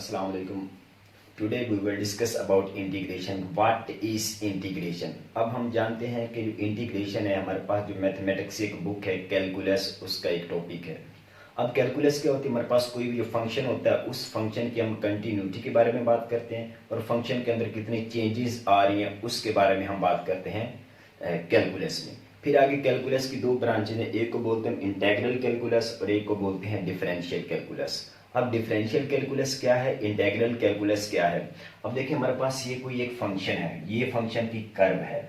Assalamu alaikum. Today we will discuss about integration. What is integration? अब हम जानते हैं कि जो इंटीग्रेशन है हमारे पास जो मैथमेटिक्स की एक बुक है कैलकुलस, उसका एक टॉपिक है। अब कैलकुलस क्या होती है, हमारे पास कोई भी जो फंक्शन होता है उस फंक्शन की हम कंटिन्यूटी के बारे में बात करते हैं और फंक्शन के अंदर कितनी चेंजेस आ रही हैं उसके बारे में हम बात करते हैं कैलकुलस में। फिर आगे कैलकुलस की दो ब्रांचेज हैं, एक को बोलते हैं इंटेग्रल कैलकुलस और एक को बोलते हैं डिफरेंशियल कैलकुलस। अब डिफरेंशियल कैलकुलस क्या है, इंटेग्रल कैलकुलस क्या है। अब देखिए हमारे पास ये कोई एक फंक्शन है, ये फंक्शन की कर्व है।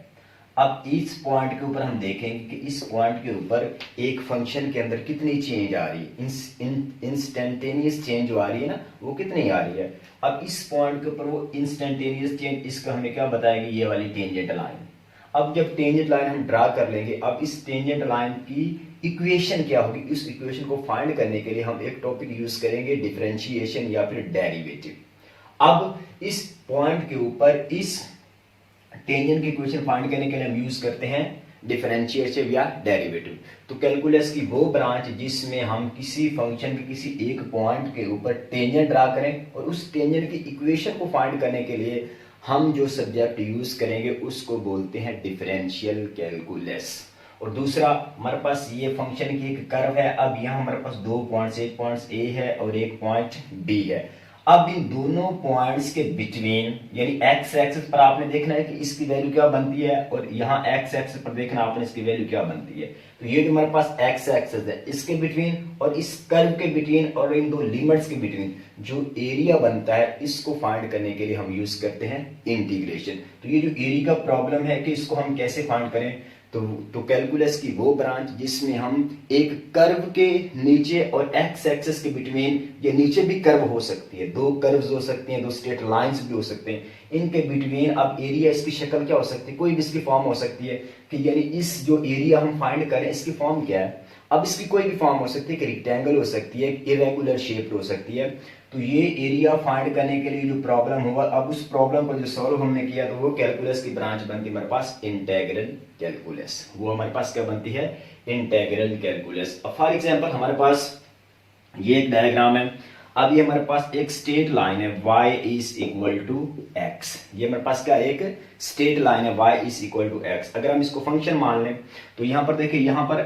अब इस पॉइंट के ऊपर हम देखेंगे कि इस पॉइंट के ऊपर एक फंक्शन के अंदर कितनी चेंज आ रही है, इंस्टेंटेनियस चेंज जो आ रही है ना वो कितनी आ रही है। अब इस पॉइंट के ऊपर वो इंस्टेंटेनियस चेंज, इसका हमें क्या बताएगी, ये वाली टेंजेंट लाइन। अब जब टेंजेंट लाइन हम ड्रा कर लेंगे, अब इस टेंजेंट लाइन की इक्वेशन क्या होगी, इस इक्वेशन को फाइंड करने के लिए हम एक टॉपिक यूज करेंगे डिफरेंशिएशन या फिर डेरिवेटिव। अब इस पॉइंट के ऊपर इस टेंजेंट की इक्वेशन फाइंड करने के लिए हम यूज करते हैं डिफरेंशिएशन या डेरिवेटिव। तो कैलकुलस की वो ब्रांच जिसमें हम किसी फंक्शन के किसी एक पॉइंट के ऊपर टेंजेंट ड्रा करें और उस टेंजेंट की इक्वेशन को फाइंड करने के लिए हम जो सब्जेक्ट यूज करेंगे उसको बोलते हैं डिफरेंशियल कैलकुलस। और दूसरा हमारे पास ये फंक्शन की एक कर्व है। अब यहाँ हमारे पास दो पॉइंट्स, एक पॉइंट ए है और एक पॉइंट बी है। अब इन दोनों पॉइंट्स के बिटवीन यानी एक्स एक्सिस पर आपने देखना है कि इसकी वैल्यू क्या बनती है और यहाँ एक्स एक्सिस पर देखना आपने इसकी वैल्यू क्या बनती है। तो ये जो हमारे पास एक्स एक्सिस है इसके बिटवीन और इस कर्व के बिटवीन और इन दो लिमिट्स के बिटवीन जो एरिया बनता है इसको फाइंड करने के लिए हम यूज करते हैं इंटीग्रेशन। तो ये जो एरिया का प्रॉब्लम है कि इसको हम कैसे फाइंड करें, तो कैलकुलस की वो ब्रांच जिसमें हम एक कर्व के नीचे और एक्स एक्सिस के बिटवीन, ये नीचे भी कर्व हो सकती है, दो कर्व्स हो सकती हैं, दो स्ट्रेट लाइंस भी हो सकते हैं, इनके बिटवीन अब एरिया इसकी शक्ल क्या हो सकती है, कोई भी इसकी फॉर्म हो सकती है कि यानी इस जो एरिया हम फाइंड करें इसकी फॉर्म क्या है। अब इसकी कोई भी फॉर्म हो सकती है कि रेक्टेंगल हो सकती है, इरेगुलर शेप हो सकती है। तो ये एरिया फाइंड करने के लिए जो प्रॉब्लम होगा, अब उस प्रॉब्लम को जो सॉल्व हमने किया तो वो कैलकुलस की ब्रांच बनती है हमारे पास इंटेग्रल कैलकुलस। वो हमारे पास क्या बनती है, इंटेग्रल कैलकुलस। अब फॉर एग्जांपल हमारे पास ये एक डायग्राम है। अब ये हमारे पास एक स्ट्रेट लाइन है y is equal to x। ये हमारे पास क्या एक स्ट्रेट लाइन है y is equal to x। अगर हम इसको फंक्शन मान लें तो यहाँ पर देखिए, यहाँ पर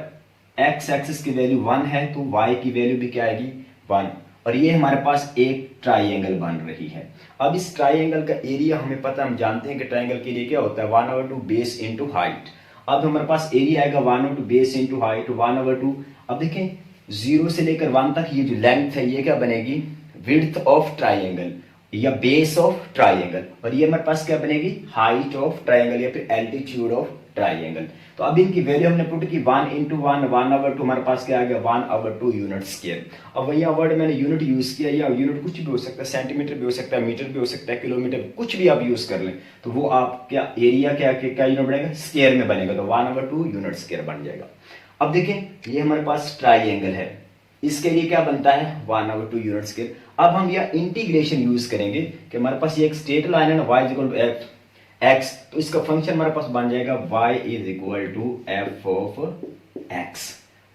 x एक्सिस की वैल्यू 1 है तो y की वैल्यू भी क्या आएगी 1। और ये हमारे पास एक ट्राइंगल बन रही है। अब इस ट्राइंगल का एरिया हमें पता, हम जानते हैं कि ट्राइंगल के लिए क्या होता है 1/2 बेस इंटू हाइट। अब हमारे पास एरिया आएगा 1/2 बेस इंटू हाइट 1/2। अब देखें 0 से लेकर 1 तक ये जो लेंथ है ये क्या बनेगी, विड्थ ऑफ ट्राइंगल या बेस ऑफ ट्राइंगल। और ये हमारे पास क्या बनेगी, हाइट ऑफ ट्राइंगल या फिर एल्टीट्यूड ऑफ ट्राइंगल। तो अब इनकी वैल्यू हमने पुट की 1 इंटू 1 1/2, हमारे पास क्या आ गया 1/2 यूनिट स्क्वायर। अब वही वर्ड मैंने यूनिट यूज किया, या यूनिट कुछ भी हो सकता है, सेंटीमीटर भी हो सकता है, मीटर भी हो सकता है, किलोमीटर, कुछ भी आप यूज कर लें तो वो आप क्या एरिया क्या यूनिट बनेगा, स्क्वायर में बनेगा, तो 1/2 यूनिट स्क्वायर बन जाएगा। अब देखें ये हमारे पास ट्राइंगल है, इसके लिए क्या बनता है 1/2 यूनिट स्क्वायर। अब हम यह इंटीग्रेशन यूज करेंगे कि हमारे पास ये एक स्ट्रेट लाइन है ना y इक्वल टू x, तो इसका फंक्शन हमारे पास बन जाएगा y is equal to f of x।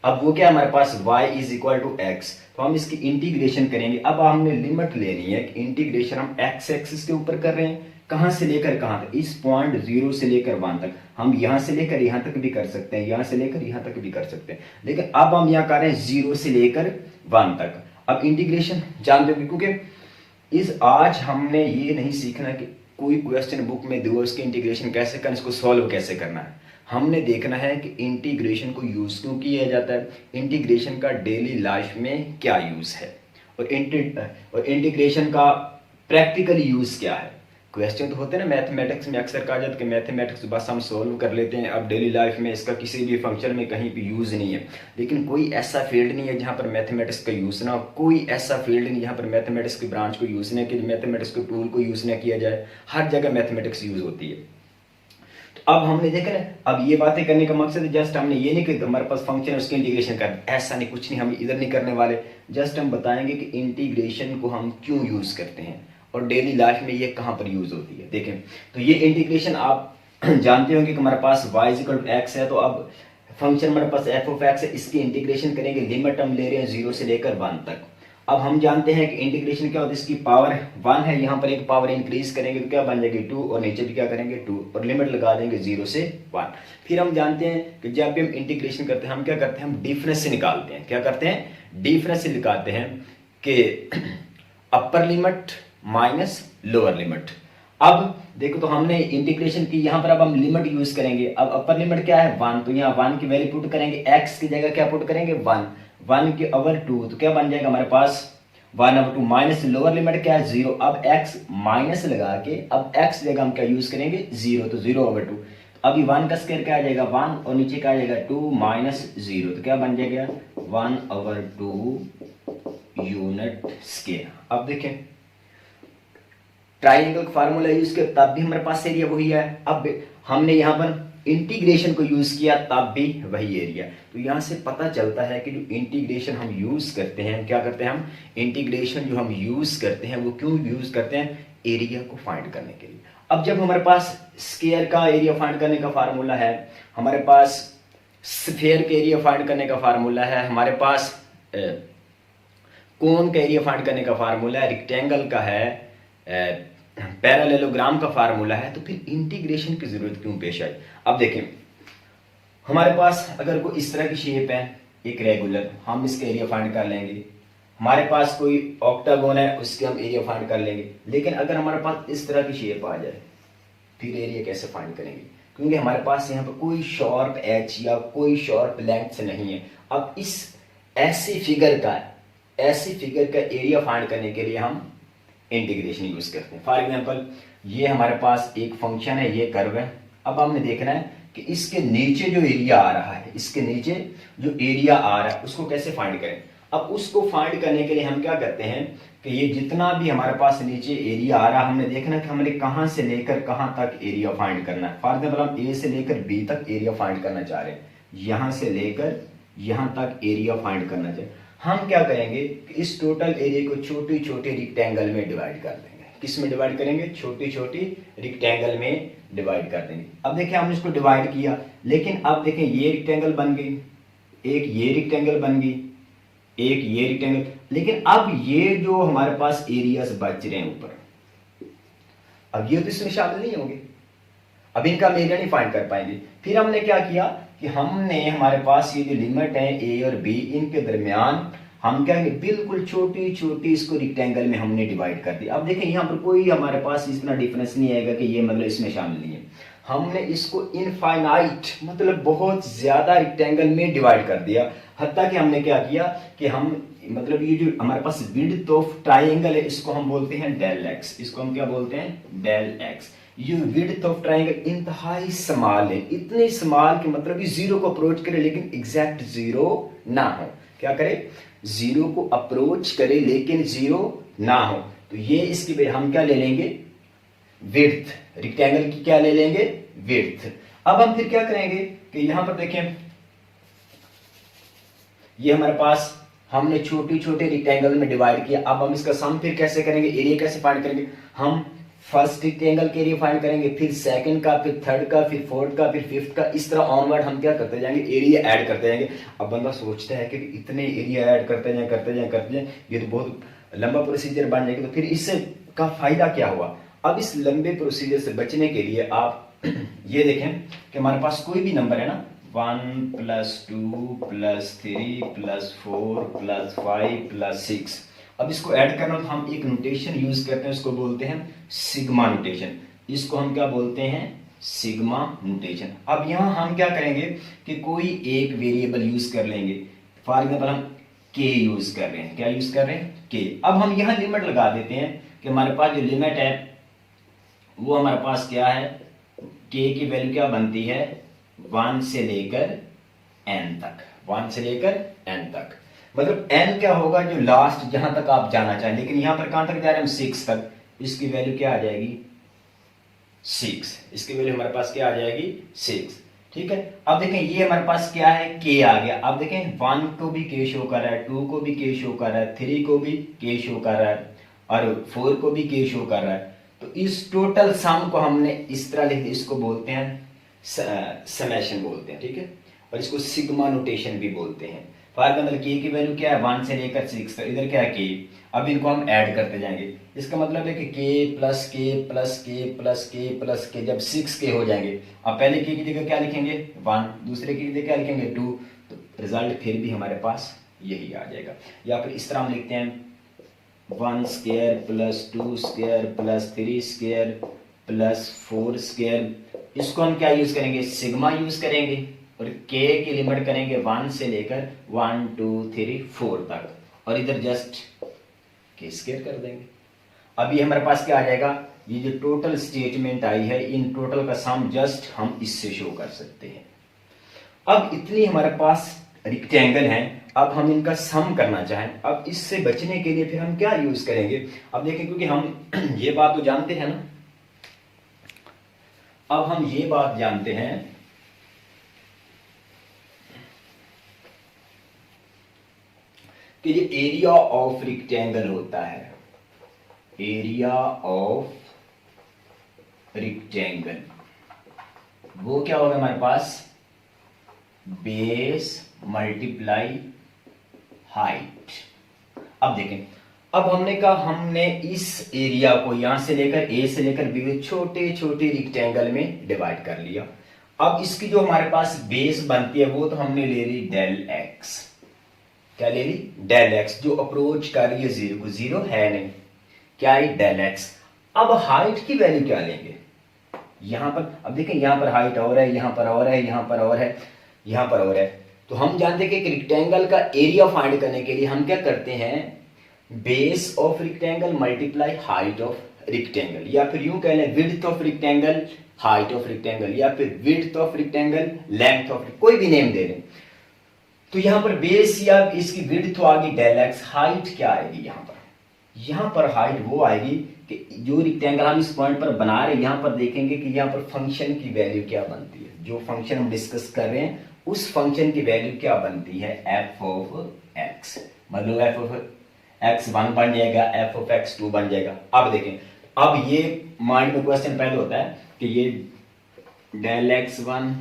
अब वो क्या हमारे पास y is equal to x, तो हम इसकी इंटीग्रेशन करेंगे। अब हमने लिमिट लेनी है कि इंटीग्रेशन हम x एक्सिस के ऊपर कर रहे हैं, कहां से लेकर कहां तक, इस पॉइंट 0 से लेकर 1 तक। हम यहां से लेकर यहां तक भी कर सकते हैं, यहां से लेकर यहां तक भी कर सकते हैं, लेकिन अब हम यहां कर रहे हैं 0 से लेकर 1 तक। अब इंटीग्रेशन जानते हो, क्योंकि आज हमने ये नहीं सीखना कि कोई क्वेश्चन बुक में दो उसके इंटीग्रेशन कैसे करना, इसको सॉल्व कैसे करना है। हमने देखना है कि इंटीग्रेशन को यूज क्यों किया जाता है, इंटीग्रेशन का डेली लाइफ में क्या यूज है और इंटीग्रेशन का प्रैक्टिकली यूज क्या है। क्वेश्चन तो होते हैं ना मैथमेटिक्स में, अक्सर कहा जाता है कि मैथमेटिक्स बस हम सॉल्व कर लेते हैं, अब डेली लाइफ में इसका किसी भी फंक्शन में कहीं भी यूज नहीं है। लेकिन कोई ऐसा फील्ड नहीं है जहां पर मैथमेटिक्स का यूज ना हो, कोई ऐसा फील्ड नहीं जहां पर मैथमेटिक्स की ब्रांच को यूज ना किया, मैथमेटिक्स के टूल को यूज ना किया जाए। हर जगह मैथमेटिक्स यूज होती है। तो अब हमने देखा ना, अब ये बातें करने का मकसद जस्ट हमने ये नहीं कि हमारे पास फंक्शन है उसके इंटीग्रेशन कर, ऐसा नहीं, कुछ नहीं, हम इधर नहीं करने वाले। जस्ट हम बताएंगे कि इंटीग्रेशन को हम क्यों यूज करते हैं और डेली लाइफ में ये कहां पर यूज होती है। देखें तो ये इंटीग्रेशन आप जानते होंगे कि हमारे पास y इक्वल टू x है, तो अब फंक्शन हमारे पास f ऑफ x है, इसकी इंटीग्रेशन करेंगे, लिमिट हम ले रहे हैं 0 से लेकर 1 तक। अब हम जानते हैं कि इंटीग्रेशन क्या होता है, इसकी पावर 1 है, यहाँ पर एक पावर इंक्रीज करेंगे तो क्या बन जाएगी 2, और नीचे भी क्या करेंगे 2, और लिमिट लगा देंगे 0 से 1। फिर हम जानते हैं कि जब भी हम इंटीग्रेशन करते हैं हम क्या करते हैं, हम डिफरेंस से निकालते हैं। क्या करते हैं, डिफरेंस से निकालते हैं कि upper limit minus lower limit. अब देखो तो हमने इंटीग्रेशन की, यहाँ पर अब हम लिमिट यूज करेंगे। अब अपर लिमिट क्या है 1, तो यहाँ 1 की वैल्यू पुट करेंगे, x की जगह क्या पुट करेंगे 1, 1 के ओवर 2, तो क्या बन जाएगा हमारे पास 1/2 माइनस लोअर लिमिट क्या है 0। अब x माइनस लगा के अब x जगह हम क्या यूज करेंगे 0, तो 0/2। अभी 1 का स्क्वायर क्या आ जाएगा 1, और नीचे क्या आ जाएगा 2 माइनस 0, तो क्या बन जाएगा 1/2 यूनिट स्क्वायर। अब देखें ट्राइंगल का फार्मूला यूज किया तब भी हमारे पास एरिया वही है। अब हमने यहाँ पर इंटीग्रेशन को यूज किया तब भी वही एरिया। तो यहाँ से पता चलता है कि जो इंटीग्रेशन हम यूज करते हैं, क्या करते हैं हम इंटीग्रेशन जो हम यूज करते हैं वो क्यों यूज करते हैं, एरिया को फाइंड करने के लिए। अब जब हमारे पास स्क्वायर का एरिया फाइंड करने का फार्मूला है, हमारे पास स्फीयर के एरिया फाइंड करने का फार्मूला है, हमारे पास कोन का एरिया फाइंड करने का फार्मूला है, रेक्टेंगल का है, पैरेललोग्राम का फार्मूला है, तो फिर इंटीग्रेशन की जरूरत क्यों पेश आई। अब देखें हमारे पास अगर कोई इस तरह की शेप है एक रेगुलर, हम इसका एरिया फाइंड कर लेंगे। हमारे पास कोई ऑक्टागोन है उसके हम एरिया फाइंड कर लेंगे। लेकिन अगर हमारे पास इस तरह की शेप आ जाए फिर एरिया कैसे फाइंड करेंगे, क्योंकि हमारे पास यहाँ पर कोई शॉर्प एच या कोई शॉर्प लेंथ नहीं है। अब इस ऐसी फिगर का एरिया फाइंड करने के लिए हम इंटीग्रेशन यूज करते हैं। फॉर एग्जांपल ये हमारे पास एक फंक्शन है, ये कर्व है। अब हमने देखना है कि इसके नीचे जो एरिया आ रहा है, इसके नीचे जो एरिया आ रहा है उसको कैसे फाइंड करें। अब उसको फाइंड करने के लिए हम क्या करते हैं कि ये जितना भी हमारे पास नीचे एरिया आ रहा है हमने देखना है कि हमने कहां से लेकर कहां तक एरिया फाइंड करना है। फॉर एग्जाम्पल हम ए से लेकर बी तक एरिया फाइंड करना चाह रहे हैं, यहां से लेकर यहां तक एरिया फाइंड करना चाहिए। हम क्या करेंगे कि इस टोटल एरिया को छोटी छोटी रिक्टेंगल में डिवाइड कर देंगे। किस में डिवाइड करेंगे, छोटी छोटी रिक्टेंगल में डिवाइड कर देंगे। अब देखिए हमने इसको डिवाइड किया, लेकिन अब देखें ये रिक्टेंगल बन गई, एक ये रिक्टेंगल बन गई, एक ये रिक्टेंगल। लेकिन अब ये जो हमारे पास एरियाज बच रहे हैं ऊपर, अब ये तो इसमें शामिल नहीं होंगे, अब इनका हम एरिया नहीं फाइंड कर पाएंगे। फिर हमने क्या किया कि हमने हमारे पास ये जो लिमिट है ए और बी, इनके दरमियान हम क्या बिल्कुल छोटी छोटी इसको रिक्टेंगल में हमने डिवाइड कर दिया। अब देखें यहाँ पर कोई हमारे पास इतना डिफरेंस नहीं आएगा कि ये मतलब इसमें शामिल नहीं है। हमने इसको इनफाइनाइट मतलब बहुत ज्यादा रिक्टेंगल में डिवाइड कर दिया। हत्ता कि हमने क्या किया कि हम मतलब ये जो हमारे पास विड्थ ऑफ ट्राइंगल है इसको हम बोलते हैं डेल एक्स, इसको हम क्या बोलते हैं डेल एक्स। ये विड्थ ऑफ ट्राइंगल इंतहाई स्मॉल है, इतने स्मॉल कि मतलब ये जीरो को अप्रोच करे लेकिन एग्जैक्ट जीरो ना हो। क्या करे, जीरो को अप्रोच करे लेकिन जीरो ना हो। तो ये इसकी हम क्या ले लेंगे विड्थ, रेक्टेंगल की क्या ले लेंगे विड्थ। अब हम फिर क्या करेंगे कि यहां पर देखें ये हमारे पास हमने छोटी छोटे रेक्टेंगल में डिवाइड किया। अब हम इसका सम फिर कैसे करेंगे, एरिया कैसे फाइंड करेंगे। हम फर्स्ट रेक्टेंगल के एरिया फाइंड करेंगे, फिर सेकंड का, फिर थर्ड का, फिर फोर्थ का, फिर फिफ्थ का, इस तरह ऑनवर्ड हम क्या करते जाएंगे एरिया ऐड करते जाएंगे। अब बंदा सोचता है कि इतने एरिया ऐड करते जाए ये तो बहुत लंबा प्रोसीजर बन जाएगा, तो फिर इससे का फायदा क्या हुआ। अब इस लंबे प्रोसीजर से बचने के लिए आप ये देखें कि हमारे पास कोई भी नंबर है ना 1 + 2 + 3 + 4 + 5 + 6, अब इसको ऐड करना तो हम एक नोटेशन यूज करते हैं, उसको बोलते हैं सिग्मा नोटेशन। इसको हम क्या बोलते हैं सिग्मा नोटेशन। अब यहां हम क्या करेंगे कि कोई एक वेरिएबल यूज कर लेंगे। फॉर एग्जाम्पल हम के यूज कर रहे हैं, क्या यूज कर रहे हैं के। अब हम यहां लिमिट लगा देते हैं कि हमारे पास जो लिमिट है वो हमारे पास क्या है, के की वैल्यू क्या बनती है 1 से लेकर n तक, 1 से लेकर n तक। मतलब n क्या होगा जो लास्ट जहां तक आप जाना चाहें, लेकिन यहां पर कहां तक जा रहे हैं हम 6 तक, इसकी वैल्यू क्या आ जाएगी 6, इसकी वैल्यू हमारे पास क्या आ जाएगी 6। ठीक है, अब देखें ये हमारे पास क्या है k आ गया। अब देखें 1 को भी k शो कर रहा है, 2 को भी k शो कर रहा है, 3 को भी k शो कर रहा है और 4 को भी k शो कर रहा है। तो इस टोटल सम को हमने इस तरह लिख दिया, इसको बोलते हैं समेशन बोलते हैं। ठीक है, और इसको सिग्मा नोटेशन भी बोलते हैं। फॉर एग्जाम्पल के की वैल्यू क्या है 1 से लेकर 6 तक, इधर क्या है के। अब इनको हम ऐड करते जाएंगे, इसका मतलब है कि के प्लस के प्लस के प्लस के प्लस के जब 6 के हो जाएंगे, अब पहले के की जगह क्या लिखेंगे 1, दूसरे के की जगह क्या लिखेंगे 2, तो रिजल्ट फिर भी हमारे पास यही आ जाएगा। या फिर इस तरह हम लिखते हैं 1 square plus 2 square plus 3 square plus 4 square, इसको हम क्या यूज करेंगे सिग्मा यूज करेंगे, और के की लिमिट करेंगे 1 से लेकर 1 2 3 4 तक, और इधर जस्ट के स्क्वायर कर देंगे। अब ये हमारे पास क्या आ जाएगा, ये जो टोटल स्टेटमेंट आई है इन टोटल का सम जस्ट हम इससे शो कर सकते हैं। अब इतनी हमारे पास रेक्टेंगल हैं, अब हम इनका सम करना चाहें, अब इससे बचने के लिए फिर हम क्या यूज करेंगे। अब देखें क्योंकि हम ये बात तो जानते हैं ना, अब हम ये बात जानते हैं कि ये एरिया ऑफ रेक्टेंगल होता है, एरिया ऑफ रेक्टेंगल वो क्या होगा हमारे पास बेस मल्टीप्लाई हाइट। अब देखें, अब हमने कहा हमने इस एरिया को यहां से लेकर ए से लेकर बी छोटे छोटे रेक्टेंगल में डिवाइड कर लिया। अब इसकी जो हमारे पास बेस बनती है वो तो हमने ले ली डेल एक्स, क्या ले ली डेल एक्स, जो अप्रोच कर रही है जीरो को, जीरो है नहीं, क्या है डेल एक्स। अब हाइट की वैल्यू क्या लेंगे यहां पर, अब देखें यहां पर हाइट और है, यहां पर और है, यहां पर और है, यहां पर और है, तो हम जानते हैं कि एक रेक्टेंगल का एरिया फाइंड करने के लिए हम क्या करते हैं base of rectangle multiply height of rectangle, या फिर यूं कह लें width of rectangle height of rectangle, या फिर width of rectangle length of, कोई भी नेम दे दें। तो यहां पर बेस या इसकी विड्थ तो आ गई डेल एक्स, हाइट क्या आएगी यहां पर हाइट वो आएगी कि जो रेक्टेंगल हम इस पॉइंट पर बना रहे हैं यहां पर देखेंगे कि यहां पर फंक्शन की वैल्यू क्या बनती है, जो फंक्शन हम डिस्कस कर रहे हैं उस फंक्शन की वैल्यू क्या बनती है एफ ऑफ एक्स, मतलब एफ ऑफ एक्स 1 बन जाएगा, एफ ऑफ एक्स 2 बन जाएगा। अब देखें, अब ये माइंड में क्वेश्चन पहले होता है कि ये del x 1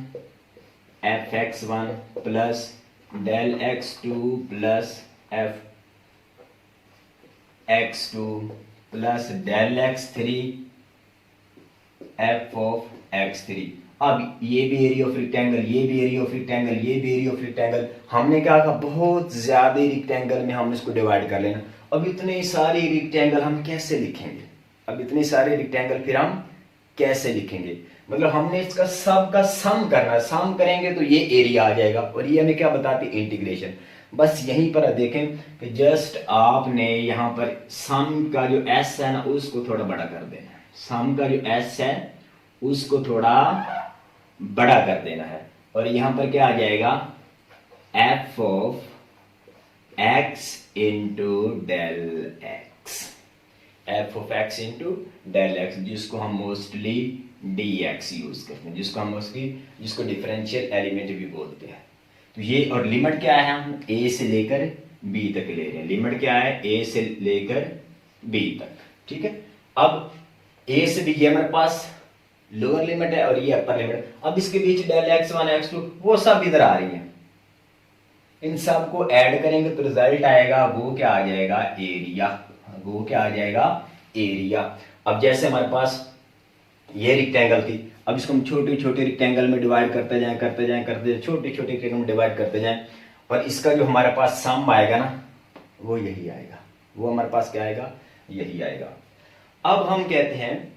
f x 1 plus del x 2 plus f x 2 plus del x 3 f of x 3। अब ये भी एरिया ऑफ रेक्टेंगल, ये भी एरिया ऑफ रेक्टेंगल, ये भी एरिया ऑफ रेक्टेंगल, हमने क्या कहा बहुत ज्यादा रेक्टेंगल में हम इसको डिवाइड कर लेना। अब इतने सारे रेक्टेंगल हम कैसे लिखेंगे, अब इतने सारे रेक्टेंगल फिर हम कैसे लिखेंगे, मतलब हमने इसका सब का सम करना, सम करेंगे तो ये एरिया आ जाएगा, और ये हमें क्या बताती है इंटीग्रेशन। बस यहीं पर देखें कि जस्ट आपने यहां पर सम का जो एस है ना उसको थोड़ा बड़ा कर देना है, सम का जो एस है उसको थोड़ा बड़ा कर देना है, और यहां पर क्या आ जाएगा f of x into del x, f of x into del x, जिसको हम मोस्टली डी एक्स यूज करते हैं, जिसको डिफरेंशियल एलिमेंट भी बोलते हैं। तो ये और लिमिट क्या है, हम ए से लेकर बी तक ले रहे हैं, लिमिट क्या है ए से लेकर बी तक, ठीक है। अब ए से बी ये हमारे पास लोअर लिमिट है और ये अपर लिमिट, अब इसके बीच डेल एक्स 1 एक्स 2 वो सब इधर आ रही है, इन सब को ऐड करेंगे तो रिजल्ट आएगा वो क्या आ जाएगा एरिया, वो क्या आ जाएगा एरिया। अब जैसे हमारे पास ये रेक्टेंगल थी, अब इसको हम छोटे छोटे रेक्टेंगल में डिवाइड करते जाएं छोटे छोटे रेक्टेंगल में डिवाइड करते जाएं, और इसका जो हमारे पास सम आएगा ना वो यही आएगा, वो हमारे पास क्या आएगा यही आएगा। अब हम कहते हैं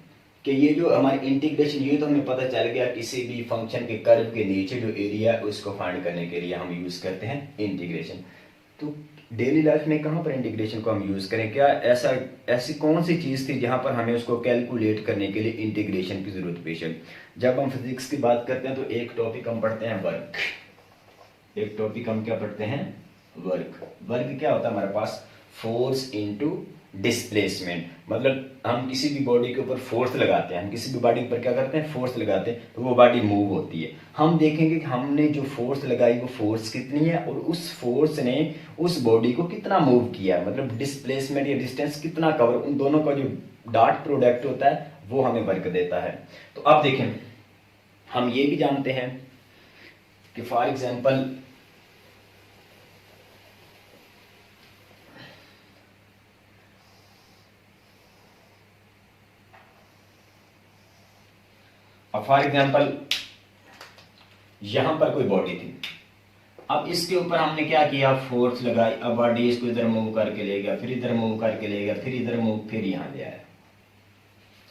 कि ये जो हमारी इंटीग्रेशन, ये तो हमें पता चल गया किसी भी फंक्शन के कर्व के नीचे जो एरिया है उसको फाइंड करने के लिए हम यूज करते हैं इंटीग्रेशन। तो डेली लाइफ में कहाँ पर इंटीग्रेशन को हम यूज करें, क्या ऐसी कौन सी चीज थी जहां पर हमें उसको कैलकुलेट करने के लिए इंटीग्रेशन की जरूरत पेश है। जब हम फिजिक्स की बात करते हैं तो एक टॉपिक हम पढ़ते हैं वर्क, एक टॉपिक हम क्या पढ़ते हैं वर्क। वर्क क्या होता है हमारे पास फोर्स इनटू डिस्प्लेसमेंट, मतलब हम किसी भी बॉडी के ऊपर फोर्स लगाते हैं, हम किसी भी बॉडी पर क्या करते हैं फोर्स लगाते हैं तो वो बॉडी मूव होती है। हम देखेंगे कि हमने जो फोर्स लगाई वो फोर्स कितनी है और उस फोर्स ने उस बॉडी को कितना मूव किया है, मतलब डिस्प्लेसमेंट या डिस्टेंस कितना कवर, उन दोनों का जो डॉट प्रोडक्ट होता है वो हमें वर्क देता है। तो अब देखें हम ये भी जानते हैं कि फॉर एग्जाम्पल अब फॉर एग्जाम्पल यहां पर कोई बॉडी थी, अब इसके ऊपर हमने क्या किया, फोर्स लगाई। अब बॉडी इसको इधर मूव करके ले गया, फिर इधर मूव करके ले गया, फिर इधर मूव, फिर यहां ले आया।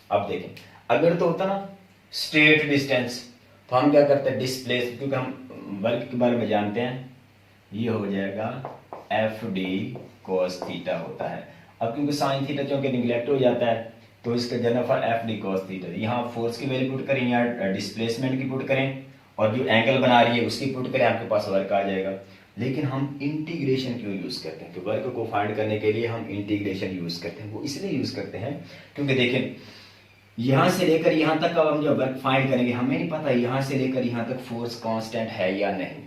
अब देखें, अगर तो होता ना स्ट्रेट डिस्टेंस, तो हम क्या करते हैं, डिस्प्लेस, क्योंकि हम वर्क के बारे में जानते हैं, ये हो जाएगा एफ डी कॉस थीटा होता है। अब क्योंकि साइन थीटा चूंकि निगलेक्ट हो जाता है, तो इसका general F D cos theta, यहाँ फोर्स की वैल्यू पुट करें, यहाँ डिस्प्लेसमेंट की पुट करें, और जो एंगल बना रही है उसकी पुट करें, आपके पास वर्क आ जाएगा। लेकिन हम इंटीग्रेशन क्यों यूज करते हैं, तो वर्क को फाइंड करने के लिए हम इंटीग्रेशन यूज करते हैं। वो इसलिए यूज करते हैं क्योंकि देखें, यहां से लेकर यहां तक अब हम जब वर्क फाइंड करेंगे, हमें नहीं पता यहां से लेकर यहां तक फोर्स कांस्टेंट है या नहीं।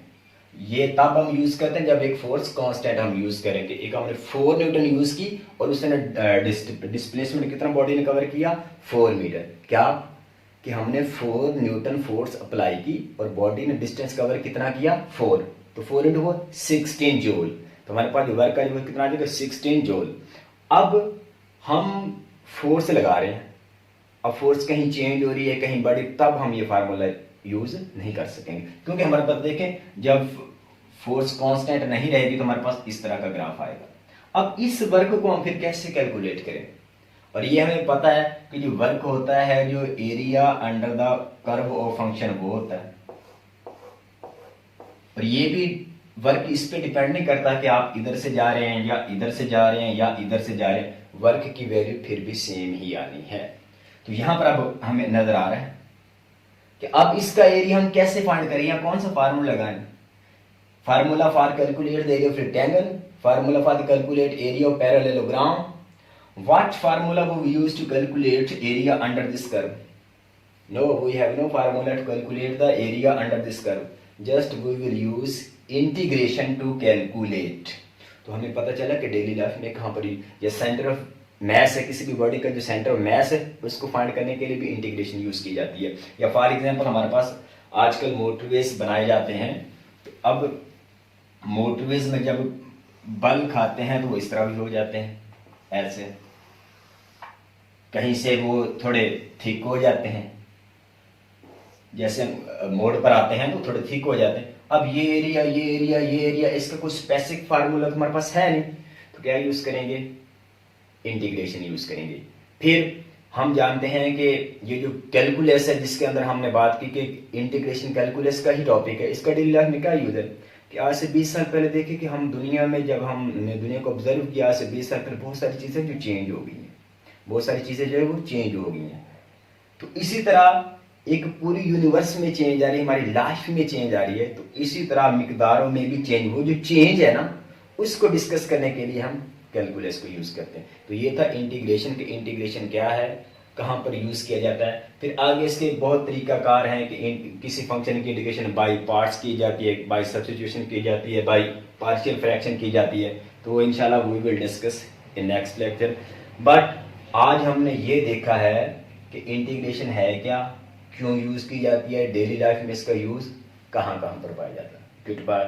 ये तब हम यूज करते हैं जब एक फोर्स कांस्टेंट हम यूज करेंगे। एक हमने 4 न्यूटन यूज की और उसने डिस्प्लेसमेंट कितना बॉडी ने कवर किया, 4 मीटर। क्या कि हमने 4 न्यूटन फोर्स अप्लाई की और बॉडी ने डिस्टेंस कवर कितना किया, 4। तो 4 इंटू 4 16 जूल। तो हमारे पास वर्क का जो कितना आ जाएगा, 16 जूल। अब हम फोर्स लगा रहे हैं, अब फोर्स कहीं चेंज हो रही है, कहीं बढ़ी, तब हम ये फार्मूला यूज नहीं कर सकेंगे। क्योंकि हमारे पास देखें, जब फोर्स कांस्टेंट नहीं रहेगी तो हमारे पास इस तरह का ग्राफ आएगा। अब इस वर्क को हम फिर कैसे कैलकुलेट करें, और ये हमें पता है कि जो वर्क होता है, जो area under the curve of function, वो होता है। और ये भी वर्क इस पे डिपेंड नहीं करता कि आप इधर से जा रहे हैं या इधर से जा रहे हैं या इधर से जा रहे हैं, वर्क की वैल्यू फिर भी सेम ही आनी है। तो यहां पर अब हमें नजर आ रहा है कि अब इसका एरिया हम कैसे फाइंड करें, या कौन सा फार्मूला लगाएं। Formula for calculate the area of rectangle, formula for calculate area of parallelogram, what formula we use to calculate area under this curve? No, we have no formula to calculate the area under this curve. Just we will use integration to calculate. तो हमें पता चला कि daily life में कहाँ पर ये centre of mass है, किसी भी बॉडी का जो सेंटर ऑफ मैस है उसको फाइंड करने के लिए भी इंटीग्रेशन यूज की जाती है। या फॉर एग्जांपल हमारे पास आजकल मोटरवेज बनाए जाते हैं, तो अब मोटरवेज में जब बल खाते हैं तो वो इस तरह भी हो जाते हैं, ऐसे कहीं से वो थोड़े थिक हो जाते हैं, जैसे मोड़ पर आते हैं तो थोड़े थिक हो जाते हैं। अब ये एरिया, ये एरिया, ये एरिया, इसका कुछ स्पेसिफिक फार्मूला हमारे पास है नहीं, तो क्या यूज करेंगे, इंटीग्रेशन यूज करेंगे। फिर हम जानते हैं कि ये जो कैलकुलस है जिसके अंदर हमने बात की कि इंटीग्रेशन कैलकुलस का ही टॉपिक है, इसका डेली लाइफ में क्या यूज है कि आज से 20 साल पहले देखे कि हम दुनिया में, जब हमने दुनिया को ऑब्जर्व किया, आज से 20 साल पहले बहुत सारी चीजें जो चेंज हो गई हैं, बहुत सारी चीजें जो है वो चेंज हो गई हैं। तो इसी तरह एक पूरी यूनिवर्स में चेंज आ रही है, हमारी लाइफ में चेंज आ रही है, तो इसी तरह मिकदारों में भी चेंज, वो जो चेंज है ना उसको डिस्कस करने के लिए हम कैलकुलस को यूज करते हैं। तो ये था इंटीग्रेशन के इंटीग्रेशन क्या है, कहाँ पर यूज किया जाता है। फिर आगे इसके बहुत तरीकाकार हैं कि किसी फंक्शन की इंटीग्रेशन बाय पार्ट्स की जाती है, बाय सब्स्टिट्यूशन की जाती है, बाय पार्शियल फ्रैक्शन की जाती है। तो इंशाल्लाह we will discuss in next lecture. But आज हमने ये देखा है कि इंटीग्रेशन है क्या, क्यों यूज की जाती है, डेली लाइफ में इसका यूज कहाँ कहाँ पर पाया जाता है। Good bye.